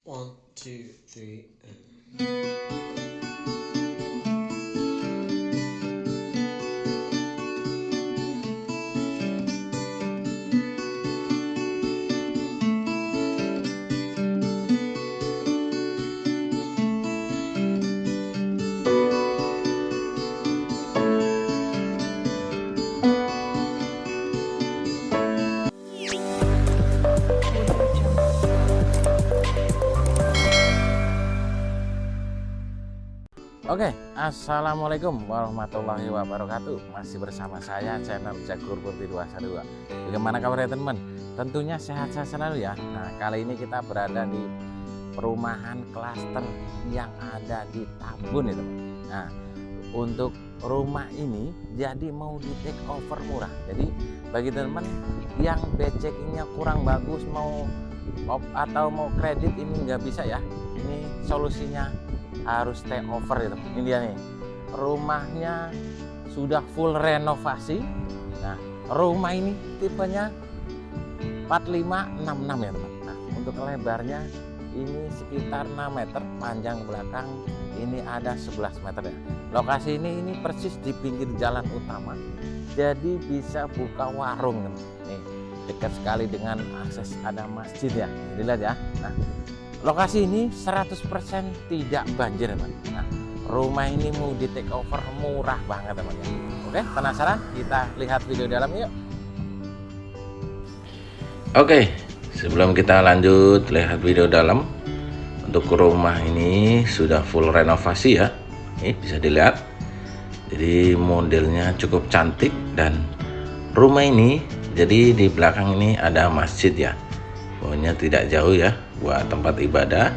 One, two, three, and... Oke, assalamualaikum warahmatullahi wabarakatuh. Masih bersama saya channel Jagur Putih 212. Bagaimana kabarnya teman? Tentunya sehat-sehat selalu ya. Nah, kali ini kita berada di perumahan klaster yang ada di Tambun itu. Nah, untuk rumah ini jadi mau di take over murah. Jadi bagi teman yang BCK-nya kurang bagus, mau atau mau kredit ini nggak bisa ya. Ini solusinya harus take over itu. Ini dia nih, rumahnya sudah full renovasi. Nah, rumah ini tipenya 4566 ya teman. Nah, untuk lebarnya ini sekitar 6 meter, panjang belakang ini ada 11 meter ya. Lokasi ini persis di pinggir jalan utama, jadi bisa buka warung nih, dekat sekali dengan akses ada masjid ya. Dilihat ya. Nah, lokasi ini 100% tidak banjir teman. Nah, rumah ini mau di take over murah banget teman ya. Oke, penasaran? Kita lihat video dalam yuk. Oke, sebelum kita lanjut lihat video dalam, untuk rumah ini sudah full renovasi ya. Ini bisa dilihat. Jadi modelnya cukup cantik, dan rumah ini jadi di belakang ini ada masjid ya. Pokoknya tidak jauh ya buat tempat ibadah.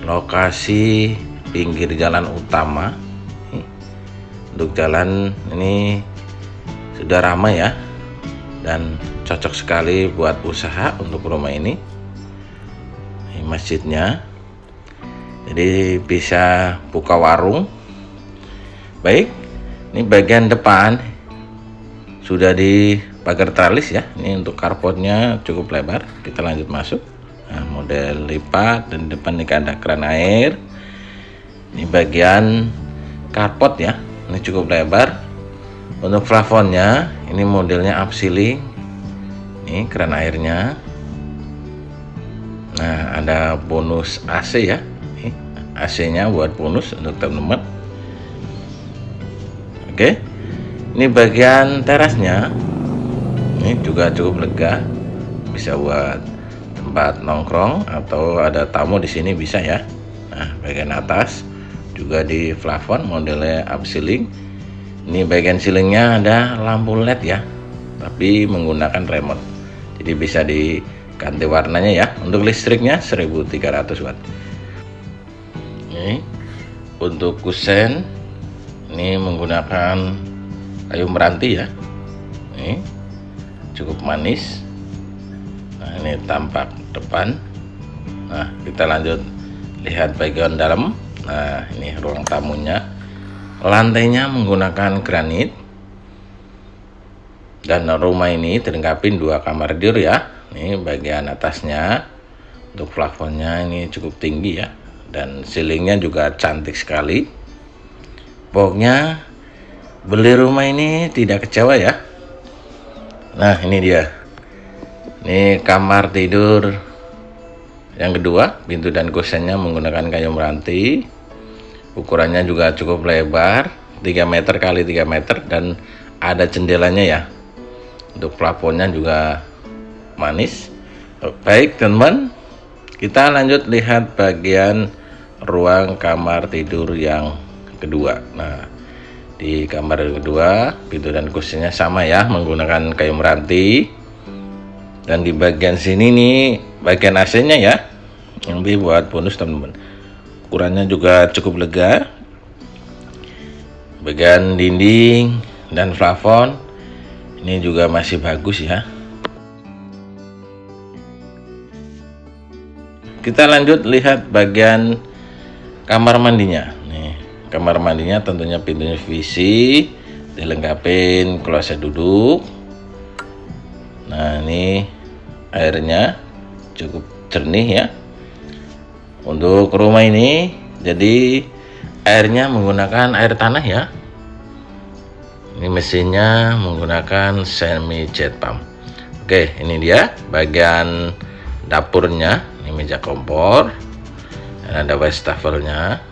Lokasi pinggir jalan utama. Untuk jalan ini sudah ramai ya, dan cocok sekali buat usaha untuk rumah ini. Ini masjidnya, jadi bisa buka warung. Baik, ini bagian depan sudah di pagar tralis ya. Ini untuk carportnya cukup lebar. Kita lanjut masuk. Nah, model lipat, dan depan ini ada keran air. Ini bagian carport ya. Ini cukup lebar. Untuk plafonnya ini modelnya upceiling. Ini keran airnya. Nah, ada bonus AC ya. Ini AC-nya buat bonus untuk teman-teman. Oke. Ini bagian terasnya. Ini juga cukup lega, bisa buat tempat nongkrong atau ada tamu di sini bisa ya. Nah, bagian atas juga di plafon modelnya upceiling. Ini bagian ceilingnya ada lampu LED ya, tapi menggunakan remote. Jadi bisa diganti warnanya ya. Untuk listriknya 1300 watt. Ini untuk kusen ini menggunakan kayu meranti ya. Ini cukup manis. Nah, ini tampak depan. Nah, kita lanjut lihat bagian dalam. Nah, ini ruang tamunya. Lantainya menggunakan granit, dan rumah ini dilengkapi 2 kamar tidur ya. Ini bagian atasnya. Untuk plafonnya ini cukup tinggi ya, dan ceilingnya juga cantik sekali. Pokoknya beli rumah ini tidak kecewa ya. Nah, ini dia. Ini kamar tidur yang kedua. Pintu dan kusennya menggunakan kayu meranti. Ukurannya juga cukup lebar, 3 meter kali 3 meter, dan ada jendelanya ya. Untuk plafonnya juga manis. Baik teman-teman, kita lanjut lihat bagian ruang kamar tidur yang kedua. Nah, di kamar kedua pintu dan kursinya sama ya, menggunakan kayu meranti. Dan di bagian sini nih bagian AC-nya ya, yang dibuat bonus teman-teman. Ukurannya juga cukup lega. Bagian dinding dan plafon ini juga masih bagus ya. Kita lanjut lihat bagian kamar mandinya. Kamar mandinya tentunya pintunya VC, dilengkapi kloset duduk. Nah, ini airnya cukup jernih ya. Untuk rumah ini jadi airnya menggunakan air tanah ya. Ini mesinnya menggunakan semi jet pump. Oke, ini dia bagian dapurnya. Ini meja kompor dan ada wastafelnya.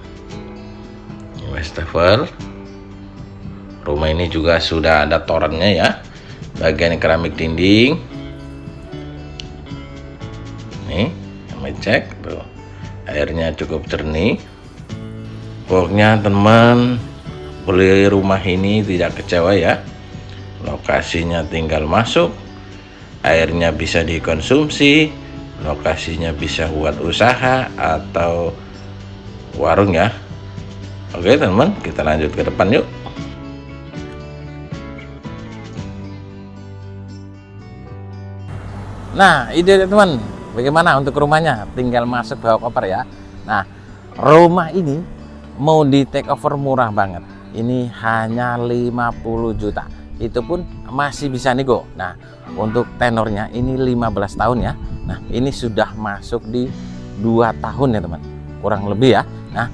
Ini wastafel. Rumah ini juga sudah ada torennya ya. Bagian keramik dinding. Nih, kami cek tuh. Airnya cukup jernih. Pokoknya teman beli rumah ini tidak kecewa ya. Lokasinya tinggal masuk, airnya bisa dikonsumsi, lokasinya bisa buat usaha atau warung ya. Oke teman, kita lanjut ke depan yuk. Nah, ide teman, bagaimana untuk rumahnya? Tinggal masuk bawa koper ya. Nah, rumah ini mau di take over murah banget. Ini hanya 50 juta. Itu pun masih bisa nego. Nah, untuk tenornya ini 15 tahun ya. Nah, ini sudah masuk di 2 tahun ya teman. Kurang lebih ya. Nah,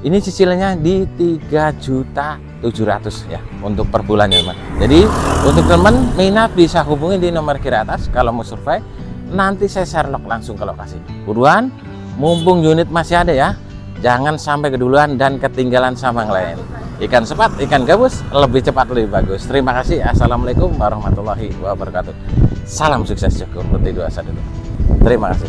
ini cicilannya di 3.700.000 ya untuk per bulannya teman. Jadi, untuk teman minat bisa hubungi di nomor kiri atas kalau mau survei. Nanti saya share langsung ke lokasi. Buruan, mumpung unit masih ada ya. Jangan sampai keduluan dan ketinggalan sama yang lain. Ikan sepat, ikan gabus, lebih cepat lebih bagus. Terima kasih. Assalamualaikum warahmatullahi wabarakatuh. Salam sukses Cukur Putih 21. Terima kasih.